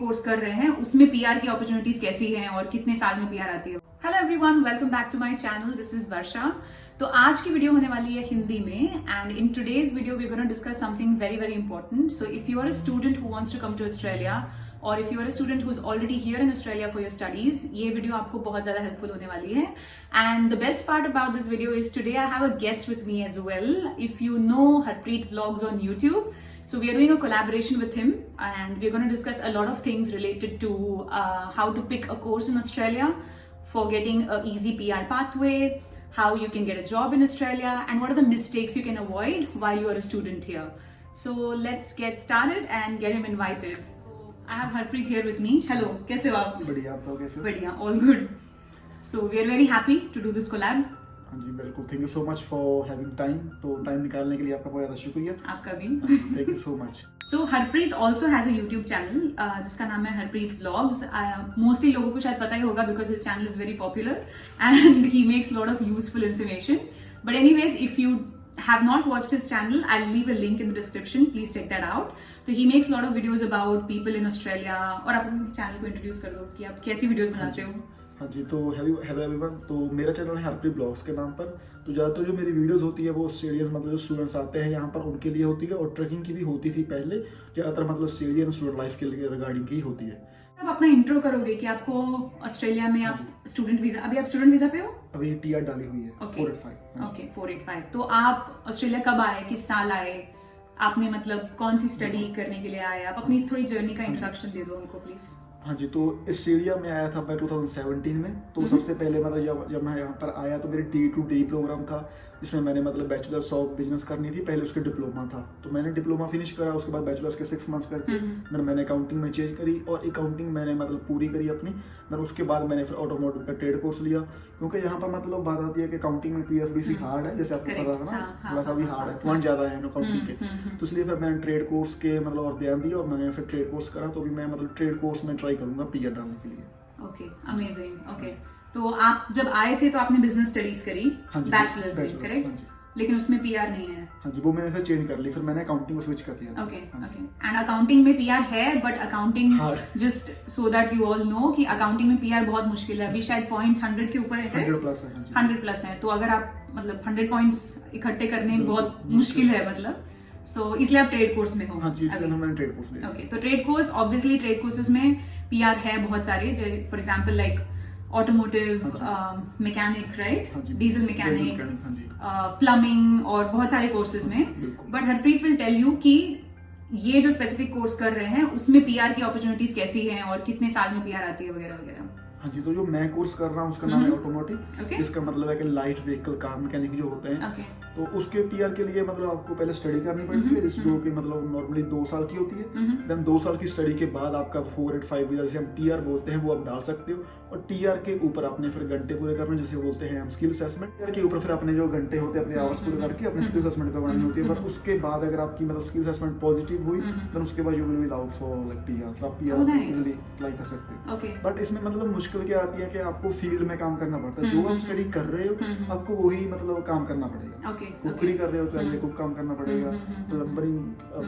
Course कर रहे हैं उसमें पीआर की अपॉर्चुनिटीज कैसी हैं और कितने साल में पीआर आती है। Hello everyone, welcome back to my channel, this is Varsha. तो आज की वीडियो होने वाली है हिंदी में and in today's video we are gonna discuss something very very important. So if you are a student who wants to come to Australia और if you are a student who is already here in Australia for your studies, ये video आपको बहुत ज्यादा helpful होने वाली है। And the best part about this video is today I have a guest with me as well. If you know Harpreet vlogs on YouTube, so we are doing a collaboration with him and we're going to discuss a lot of things related to how to pick a course in Australia, for getting an easy PR pathway, how you can get a job in Australia, and what are the mistakes you can avoid while you are a student here. So let's get started and get him invited. I have Harpreet here with me. Hello, कैसे हो आप? बढ़िया, आप बताओ कैसे? बढ़िया, all good. So we are very happy to do this collab. हाँ जी बिल्कुल, thank you so much for having time. तो टाइम निकालने के लिए आपका बहुत ज़्यादा शुक्रिया। आपका भी। Thank you so much. So Harpreet also has a YouTube channel जिसका नाम है Harpreet Vlogs. Mostly लोगों को शायद पता ही होगा because his channel is very popular and he makes a lot of useful information. But anyways, if you have not watched his channel, I'll leave a link in the description. Please check that out. So he makes a lot of videos about people in Australia. और आप अपने channel को introduce कर दो कि आप कैसी videos बनाते हो। हाँ जी, तो हेलो एवरीवन। तो मेरा चैनल है हरप्रीत ब्लॉग्स के नाम पर। तो ज़्यादातर जो मेरी वीडियोस होती है वो ऑस्ट्रेलियन मतलब जो स्टूडेंट्स आते हैं यहाँ पर उनके लिए होती है, और ट्रैकिंग की भी होती थी पहले। ज़्यादातर मतलब ऑस्ट्रेलियन स्टूडेंट लाइफ के लिए रिगार्डिंग की होती है। आप अपना इंट्रो करोगे कि आपको ऑस्ट्रेलिया में आप स्टूडेंट वीजा, अभी आप स्टूडेंट वीजा पे हो? अभी टीआर डाली हुई है। Okay. 485। ओके, 485। तो आप ऑस्ट्रेलिया कब आए, किस साल आए, आपने मतलब कौन सी स्टडी करने के लिए आए? आप अपनी थोड़ी जर्नी का इंट्रोडक्शन दे दो उनको प्लीज। हाँ जी, तो ऑस्ट्रेलिया में आया था मैं 2017 में। तो सबसे पहले मतलब जब मैं यहाँ पर आया तो मेरी D2D प्रोग्राम था, जिसमें मैंने मतलब बैचलर्स ऑफ बिजनेस करनी थी। पहले उसके डिप्लोमा था, तो मैंने डिप्लोमा फिनिश करा। उसके बाद बैचलर्स के 6 मंथ्स करके फिर मैंने अकाउंटिंग में चेंज करी, और अकाउंटिंग मैंने मतलब पूरी करी अपनी। फिर उसके बाद मैंने फिर ऑटोमोटिव का ट्रेड कोर्स लिया, क्योंकि यहाँ पर मतलब बात आती है कि अकाउंटिंग में पीआर थोड़ी सी हार्ड है, जैसे आपको पता था ना, थोड़ा सा भी हार्ड है, पॉइंट ज़्यादा है अकाउंटिंग के। तो इसलिए फिर मैंने ट्रेड कोर्स के मतलब और ध्यान दिया, और मैंने फिर ट्रेड कोर्स करा। तो अभी मैं मतलब ट्रेड कोर्स में ट्राई करूँगा पीआर डालने के लिए। Okay, amazing. ओके, तो आप जब आए थे तो आपने बिजनेस स्टडीज करी, बैचलर्स में, करेक्ट? लेकिन उसमें पीआर नहीं है। हाँ जी, वो मैंने फिर चेंज कर ली, फिर मैंने अकाउंटिंग को स्विच कर दिया। Okay okay. एंड अकाउंटिंग में पीआर है, but accounting just so that you all know कि अकाउंटिंग में पीआर बहुत मुश्किल है। अभी शायद पॉइंट्स 100 के ऊपर है, 100 प्लस है। तो अगर आप मतलब 100 पॉइंट्स इकट्ठे करने बहुत मुश्किल है मतलब। सो इसलिए आप ट्रेड कोर्स में हो। हाँ जी, इसलिए मैंने ट्रेड कोर्स लिया। ओके, तो trade course, obviously trade courses में पीआर है बहुत सारे, for example like automotive mechanic, right? Diesel mechanic, plumbing और बहुत सारे कोर्सेज में। But Harpreet will tell you कि ये जो स्पेसिफिक कोर्स कर रहे हैं उसमें पीआर की अपॉर्चुनिटीज कैसी हैं और कितने साल में पीआर आती है वगैरह वगैरह। हाँ जी, तो जो मैं कोर्स कर रहा हूँ उसका नाम है ऑटोमोटिव। इसका मतलब है कि लाइट व्हीकल कार मैकेनिक जो होते हैं। तो उसके पीआर के लिए मतलब आपको पहले स्टडी करनी पड़ती है, जिसको कि मतलब नॉर्मली 2 साल की होती है। देन 2 साल की स्टडी के बाद आपका 485 वीजा, जैसे हम टीआर बोलते हैं, वो आप डाल सकते हो। और टीआर के ऊपर आपने फिर घंटे पूरे करने, जिसे बोलते हैं हम स्किल असेसमेंट। टीआर के ऊपर फिर अपने जो घंटे होते हैं अपने आवर्स पूरे करके अपने स्किल असेसमेंट करवानी होती है। पर उसके बाद अगर आपकी मतलब स्किल असेसमेंट पॉजिटिव हुई, देन उसके बाद you will be allowed for like TR, फिर आप पीआर इजीली अप्लाई कर सकते हो। बट इसमें मतलब मुश्किल क्या आती है कि आपको फील्ड में काम करना पड़ता है। जो आप स्टडी कर रहे हो आपको वही मतलब काम करना पड़ेगा। कुकरी कर रहे हो तो एज ए कुक काम करना पड़ेगा।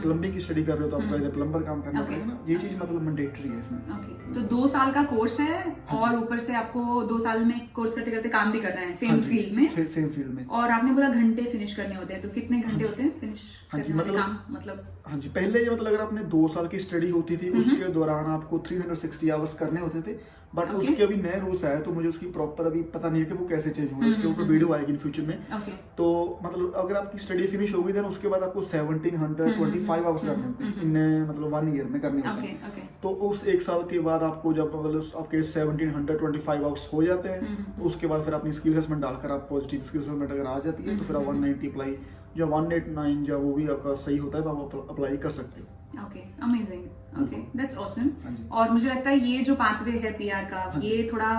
प्लम्बिंग की स्टडी कर रहे हो तो आपको एज ए प्लम्बर काम करना पड़ेगा ना। ये चीज मतलब मैंडेटरी है इसमें। तो 2 साल का कोर्स है और ऊपर से आपको 2 साल में कोर्स करते करते काम भी करना है सेम फील्ड में। सेम फील्ड में। और आपने बोला घंटे फिनिश करने होते हैं, तो कितने घंटे होते हैं फिनिश? हाँ जी, मतलब हाँ जी, पहले ये मतलब अगर आपने 2 साल की स्टडी होती थी उसके दौरान आपको 360 आवर्स करने होते थे। बट उसके अभी नए रूल्स आए, तो मुझे उसकी प्रॉपर अभी पता नहीं है कि वो कैसे चेंज होंगे। उसके ऊपर वीडियो आएगी इन फ्यूचर में। तो मतलब अगर आपकी स्टडी फिनिश हो गई देन उसके बाद आपको 1725 आवर्स करने होते हैं इन मतलब 1 ईयर में करने होते हैं। तो उस 1 साल के बाद आपको जब मतलब आपके 1725 आवर्स हो जाते हैं, तो उसके बाद फिर अपनी स्किल असेसमेंट डालकर आप पॉजिटिव स्किल असेसमेंट अगर आ जाती है तो फिर आप 190 अप्लाई, जो 189 जो वो भी आपका सही होता है आप अप्लाई कर सकते हो। Okay, amazing. Okay, that's awesome. और मुझे लगता है ये जो पाथवे है पीआर का, ये थोड़ा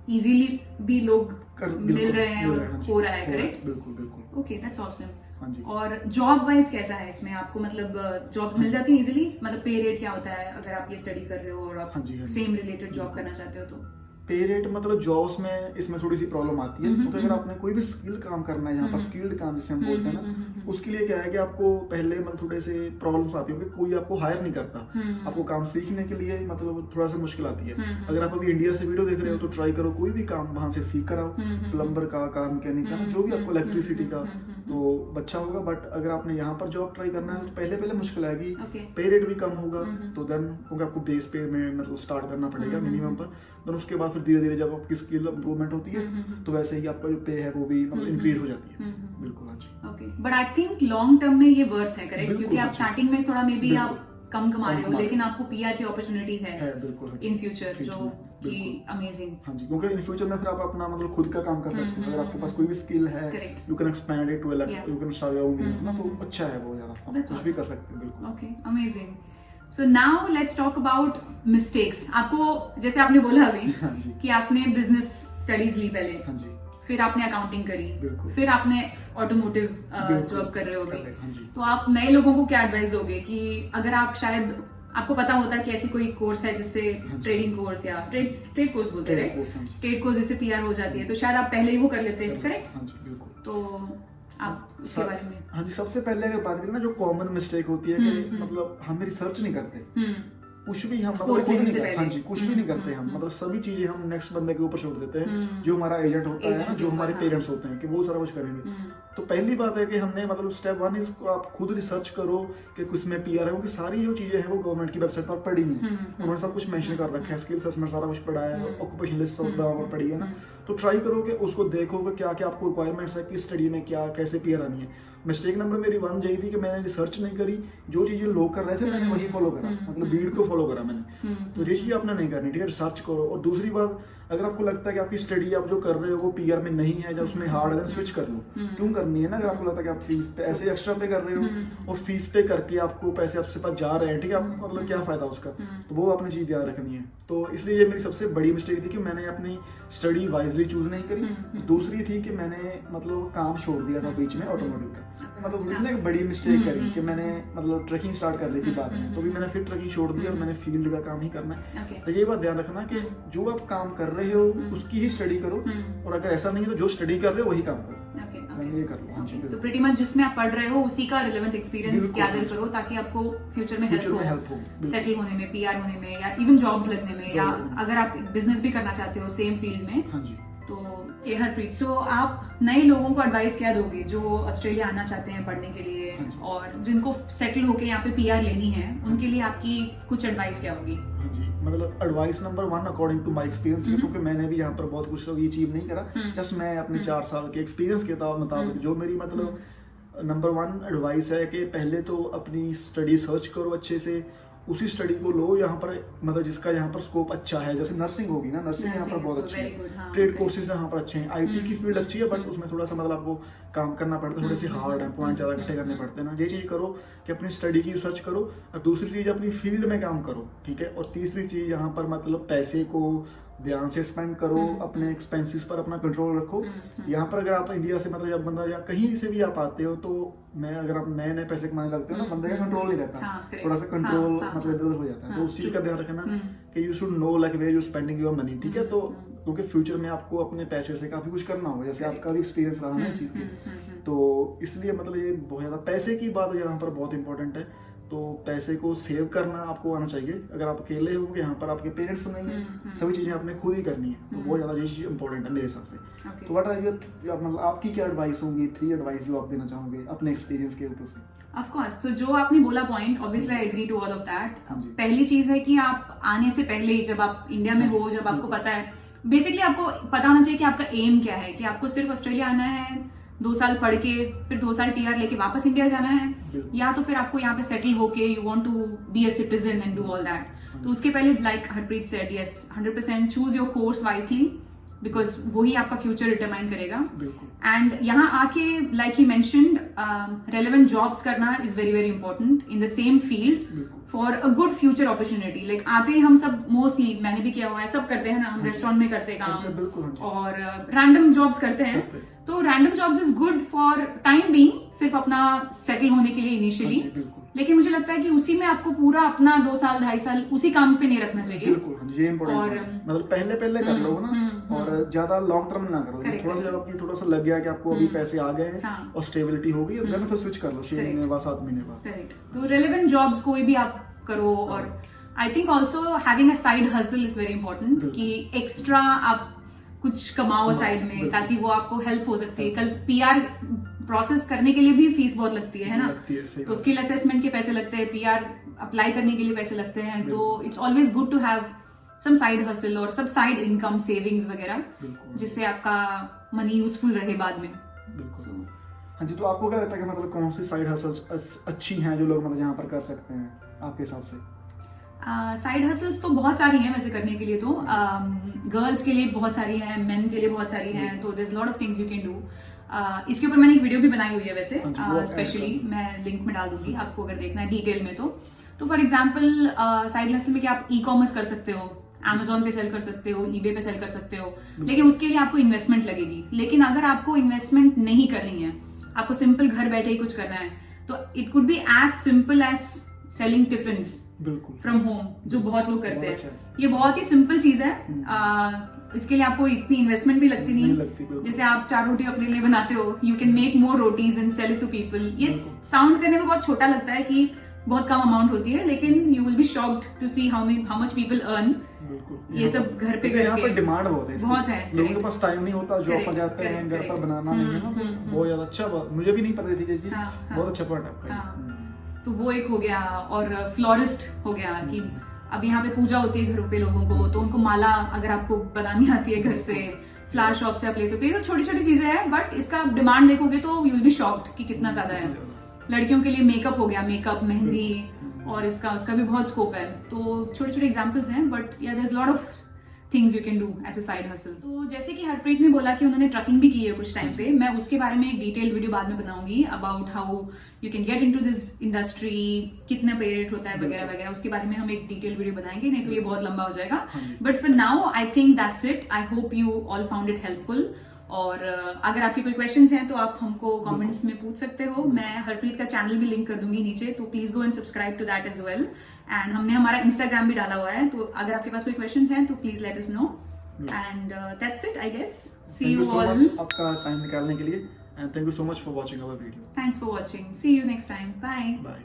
इजीली भी लोग मिल रहे हैं और हो रहा है, करेक्ट? बिल्कुल बिल्कुल। Okay, that's awesome. और जॉब वाइज कैसा है इसमें? आपको मतलब जॉब्स मिल जाती है इजीली? मतलब पे रेट क्या होता है अगर आप ये स्टडी कर रहे हो और आप सेम रिलेटेड जॉब करना चाहते हो तो? पे रेट मतलब जॉब्स में इसमें थोड़ी सी प्रॉब्लम आती है, क्योंकि अगर आपने कोई भी स्किल काम करना है, यहाँ पर स्किल्ड काम जिसे हम बोलते हैं ना, उसके लिए क्या है कि आपको पहले मतलब थोड़े से प्रॉब्लम्स आती है कि कोई आपको हायर नहीं करता, आपको काम सीखने के लिए मतलब थोड़ा सा मुश्किल आती है। अगर आप अभी इंडिया से वीडियो देख रहे हो तो ट्राई करो कोई भी काम वहां से सीख कर आओ, प्लम्बर का, कार मैकेनिक का, जो भी आपको इलेक्ट्रिसिटी का, तो अच्छा होगा। बट अगर आपने यहाँ पर जॉब ट्राई करना है तो पहले मुश्किल आएगी, पे रेट भी कम होगा, तो देन क्योंकि आपको बेस पे में मतलब स्टार्ट करना पड़ेगा मिनिमम पर, देन उसके बाद फिर धीरे धीरे जब आपकी स्किल इंप्रूवमेंट होती है तो वैसे ही आपका जो पे है वो भी मतलब इंक्रीज हो जाती है। बिल्कुल, हाँ जी। Okay, but I think long term में ये वर्थ है, करेक्ट? क्योंकि आप स्टार्टिंग में थोड़ा मे बी आप कम कमा रहे हो, लेकिन आपको पीआर की अपॉर्चुनिटी है बिल्कुल इन फ्यूचर, जो कि अमेजिंग। हाँ जी, क्योंकि इन फ्यूचर में फिर आप अपना मतलब खुद का काम कर सकते हो। अगर आपके पास कोई भी स्किल है, you can expand it to you can start your own business ना, तो अच्छा है वो, ज्यादा कुछ भी कर सकते हैं। बिल्कुल, okay, amazing. So now let's talk about mistakes. आपको जैसे आपने बोला अभी कि आपने बिजनेस स्टडीज ली पहले, हाँ जी, फिर आपने अकाउंटिंग करी, फिर आपने ऑटोमोटिव जॉब कर रहे हो अभी, तो आप नए लोगों को क्या एडवाइस दोगे कि अगर आप शायद आपको पता होता है कि ऐसी कोई कोर्स है जिससे ट्रेडिंग कोर्स या ट्रेड कोर्स बोलते हैं, ट्रेड कोर्स जिससे पीआर हो जाती है, तो शायद आप पहले ही वो कर लेते हैं, करेक्ट? हाँ जी, बिल्कुल। तो आप उसके बारे में? हाँ जी, सबसे पहले अगर बात करें ना, जो कॉमन मिस्टेक होती है कि मतलब हम रिसर्च नहीं करते, कुछ भी हम मतलब खुद नहीं करते। हाँ जी, कुछ भी नहीं करते हम, मतलब सभी चीजें हम नेक्स्ट बंदे के ऊपर छोड़ देते हैं, जो हमारा एजेंट होता है ना, जो हमारे पेरेंट्स होते हैं कि वो सारा कुछ करेंगे। तो पहली बात है कि हमने मतलब स्टेप 1 इसको आप खुद रिसर्च करो कि किसमें पीआर है, क्योंकि सारी जो चीजें हैं वो गवर्नमेंट की वेबसाइट पर पड़ी हैं, उन्होंने सब कुछ मेंशन कर रखा है, स्किल असेसमेंट सारा कुछ पड़ा है, ऑक्यूपेशन लिस्ट सब पर पड़ी है ना। तो ट्राई करो कि उसको देखो कि क्या क्या आपको रिक्वायरमेंट्स है, किस स्टडी में क्या कैसे पीआर आनी है। मिस्टेक नंबर मेरी 1 यही थी कि मैंने रिसर्च नहीं करी, जो चीजें लोग कर रहे थे मैंने वही फॉलो करा, मतलब भीड़ को फॉलो करा मैंने। तो ये चीज आपने नहीं करनी, ठीक है? रिसर्च करो। और दूसरी बात, अगर आपको लगता है कि आपकी स्टडी आप जो कर रहे हो वो पीआर में नहीं है या उसमें हार्ड है, स्विच कर लो। क्यों करनी है ना? अगर आपको लगता है कि आप फीस पे ऐसे एक्स्ट्रा पे कर रहे हो और फीस पे करके आपको पैसे आपसे पास जा रहे हैं, ठीक है, मतलब क्या फायदा उसका? तो वो अपनी चीज ध्यान रखनी है। तो इसलिए ये मेरी सबसे बड़ी मिस्टेक थी कि मैंने अपनी स्टडी वाइजली चूज नहीं करी। दूसरी थी कि मैंने मतलब काम छोड़ दिया था बीच में ऑटोमोटिव का, मतलब इसलिए एक बड़ी मिस्टेक करी कि मैंने मतलब ट्रैकिंग स्टार्ट कर ली थी बाद में, तो भी मैंने फिर ट्रैकिंग छोड़ दी और मैंने फील्ड का काम ही करना है। तो ये बात ध्यान रखना कि जो आप काम कर रहे हो उसकी ही स्टडी करो, और अगर ऐसा नहीं है तो जो स्टडी कर रहे हो वही काम करो। ये कर लो। तो प्रीटी मच जिसमें आप पढ़ रहे हो उसी का रिलेवेंट एक्सपीरियंस गैदर करो, ताकि आपको फ्यूचर में हेल्प हो सेटल होने में, पीआर होने में, या इवन जॉब्स लगने में, या अगर आप बिजनेस भी करना चाहते हो सेम फील्ड में। हाँ जी। तो हरप्रीत, सो आप नए लोगों को एडवाइस क्या दोगे जो ऑस्ट्रेलिया आना चाहते हैं पढ़ने के लिए, और जिनको सेटल होके यहाँ पे पीआर लेनी है, उनके लिए आपकी कुछ एडवाइस क्या होगी? हाँ जी, मतलब advice number 1 according to my experience, क्योंकि मैंने भी यहाँ पर बहुत कुछ ये अचीव नहीं करा, जस्ट मैं अपने 4 साल के एक्सपीरियंस के मुताबिक जो मेरी मतलब नंबर 1 एडवाइस है कि पहले तो अपनी स्टडी सर्च करो अच्छे से, उसी स्टडी को लो यहाँ पर, मतलब जिसका यहाँ पर स्कोप अच्छा है। जैसे नर्सिंग होगी ना, नर्सिंग यहाँ पर बहुत अच्छी है, ट्रेड कोर्सेज यहाँ पर अच्छे हैं, आईटी की फील्ड अच्छी है, बट उसमें थोड़ा सा मतलब आपको काम करना पड़ता है, थोड़े से हार्ड है, पॉइंट ज़्यादा इकट्ठे करने पड़ते हैं ना। ये चीज़ करो कि अपनी स्टडी की रिसर्च करो, और दूसरी चीज़ अपनी फील्ड में काम करो, ठीक है। और तीसरी चीज़ यहाँ पर मतलब पैसे को ध्यान से स्पेंड करो, अपने एक्सपेंसेस पर अपना कंट्रोल रखो। यहाँ पर अगर आप इंडिया से मतलब जब बंदा या कहीं से भी आप आते हो, तो मैं अगर आप नए नए पैसे कमाने लगते हो ना, बंदे का कंट्रोल नहीं रहता, थोड़ा सा कंट्रोल मतलब इधर हो जाता है। तो उस चीज का ध्यान रखना कि you should know like where you spending your money, ठीक है। तो क्योंकि फ्यूचर में आपको अपने पैसे से काफी कुछ करना होगा, जैसे आपका भी एक्सपीरियंस रहा है इस चीज में, तो इसलिए मतलब ये बहुत ज्यादा पैसे की बात यहाँ पर बहुत इंपॉर्टेंट है। तो पैसे को सेव करना आपको आना चाहिए। अगर आप अकेले हो यहाँ पर आपके पेरेंट्स सुनेंगे, सभी चीजें आपने खुद ही करनी है, तो बहुत ज्यादा ये चीज इंपॉर्टेंट है मेरे हिसाब से। तो व्हाट आर योर मतलब आपकी क्या एडवाइस होंगी, 3 एडवाइस जो आप देना चाहोगे अपने एक्सपीरियंस के ऊपर से? ऑफ कोर्स, तो जो आपने बोला point, obviously I agree to all of that. पहली चीज है कि आप आने से पहले ही, जब आप इंडिया में हो, जब आपको पता है, बेसिकली आपको पता होना चाहिए कि आपका एम क्या है, कि आपको सिर्फ ऑस्ट्रेलिया आना है, 2 साल पढ़ के फिर 2 साल टीआर लेके वापस इंडिया जाना है, या तो फिर आपको यहाँ पे सेटल होके you want to be a citizen and do all that. तो उसके पहले, like Harpreet said, yes 100% choose your course wisely, because वही आपका फ्यूचर डिटरमाइन करेगा। एंड यहाँ आके, like he mentioned, relevant jobs करना is very very important in the same field for a good future opportunity. Like आते ही हम सब, मोस्टली मैंने भी किया हुआ है, सब करते हैं ना, हम रेस्टोरेंट में करते हैं काम, और रैंडम जॉब्स करते हैं। तो random jobs is good for time being, सिर्फ अपना सेटल होने के लिए इनिशियली, लेकिन मुझे लगता है कि उसी में आपको पूरा अपना 2 साल 2.5 साल उसी काम पे नहीं रखना चाहिए। बिल्कुल, ये इम्पोर्टेंट, मतलब पहले कर लो ना, और ज्यादा लॉन्ग टर्म ना करो। थोड़ा सा जब आपकी थोड़ा सा लग गया कि आपको अभी पैसे आ गए हैं और स्टेबिलिटी हो गई, देन फिर स्विच कर लो 6 महीने बाद 7 महीने बाद। करेक्ट। तो रेलेवेंट जॉब्स कोई भी आप करो, और I think also having a side hustle is very important, कि एक्स्ट्रा आप कुछ कमाओ साइड में, ताकि वो आपको हेल्प हो सकती है। कल पीआर प्रोसेस करने के लिए भी फीस बहुत लगती है ना, तो स्किल असेसमेंट के पैसे लगते हैं, पीआर अप्लाई करने के लिए पैसे लगते हैं, तो it's always good to have some side hustle और सब साइड इनकम सेविंग्स वगैरह, जिससे आपका मनी यूजफुल रहे बाद में। हाँ जी, तो आपको क्या लगता है कि मतलब कौन सी साइड हसल्स अच्छी हैं जो लोग मतलब यहाँ पर कर सकते हैं आपके हिसाब से? साइड हसल्स तो बहुत सारी हैं वैसे करने के लिए, तो गर्ल्स के लिए बहुत सारी हैं, मेन के लिए बहुत सारी हैं, तो there is lot of things you can do. इसके ऊपर मैंने एक वीडियो भी बनाई हुई है वैसे, स्पेशली मैं लिंक में डाल दूंगी आपको अगर देखना है डिटेल में। तो फॉर एग्जांपल साइड हसल में क्या आप ई कॉमर्स कर सकते हो, Amazon पे सेल कर सकते हो, eBay पे सेल कर सकते हो, लेकिन उसके लिए आपको इन्वेस्टमेंट लगेगी। लेकिन अगर आपको इन्वेस्टमेंट नहीं करनी है, आपको सिंपल घर बैठे ही कुछ करना है, तो it could be as simple as selling tiffins from home, जो बहुत लोग करते हैं। ये बहुत ही सिंपल चीज है, इसके लिए आपको इतनी इन्वेस्टमेंट भी लगती नहीं। जैसे आप 4 रोटी अपने लिए बनाते हो, you can make more rotis and sell it to people. ये साउंड करने में बहुत छोटा लगता है कि बहुत कम अमाउंट होती है, लेकिन you will be shocked to see how much people earn ये सब घर पे करके। यहाँ पर डिमांड बहुत है, लोगों के पास टाइम नहीं होता, जॉब पर जाते हैं, घर पर बनाना नहीं है ना, बहुत ज्यादा अच्छा। मुझे भी नहीं पता थी ये चीज, बहुत अच्छा पॉइंट आपका। तो वो एक हो गया, और फ्लोरिस्ट हो गया कि अब यहाँ पे पूजा होती है घरों पे लोगों को, तो उनको माला अगर आपको बनानी आती है घर से, फ्लावर शॉप से आप ले सकते हो। ये तो छोटी छोटी चीजें हैं, बट इसका डिमांड देखोगे तो यू विल बी शॉक्ड कि कितना ज्यादा है। लड़कियों के लिए मेकअप हो गया, मेकअप, मेहंदी, और उसका भी बहुत स्कोप है। तो छोटे छोटे एग्जांपल्स हैं, but yeah there is lot of things you can do as a side hustle. तो जैसे कि हरप्रीत ने बोला कि उन्होंने ट्रकिंग भी की है कुछ टाइम पे, मैं उसके बारे में एक डिटेल्ड वीडियो बाद में बनाऊंगी about how you can get into this industry, कितना पे रेट होता है वगैरह वगैरह, उसके बारे में हम एक डिटेल वीडियो बनाएंगे, नहीं तो ये बहुत लंबा हो जाएगा। But for now I think that's it. I hope you all found it helpful, और अगर आपके कोई क्वेश्चंस हैं तो आप हमको कमेंट्स में पूछ सकते हो। मैं हरप्रीत का चैनल भी लिंक कर दूंगी नीचे, तो please go and subscribe to that as well. And हमने हमारा इंस्टाग्राम भी डाला हुआ है, तो अगर आपके पास कोई क्वेश्चंस हैं तो please let us know. And that's it I guess. See you all, आपका टाइम निकालने के लिए, and thank you so much for watching our video. Thanks for watching, see you next time, bye bye.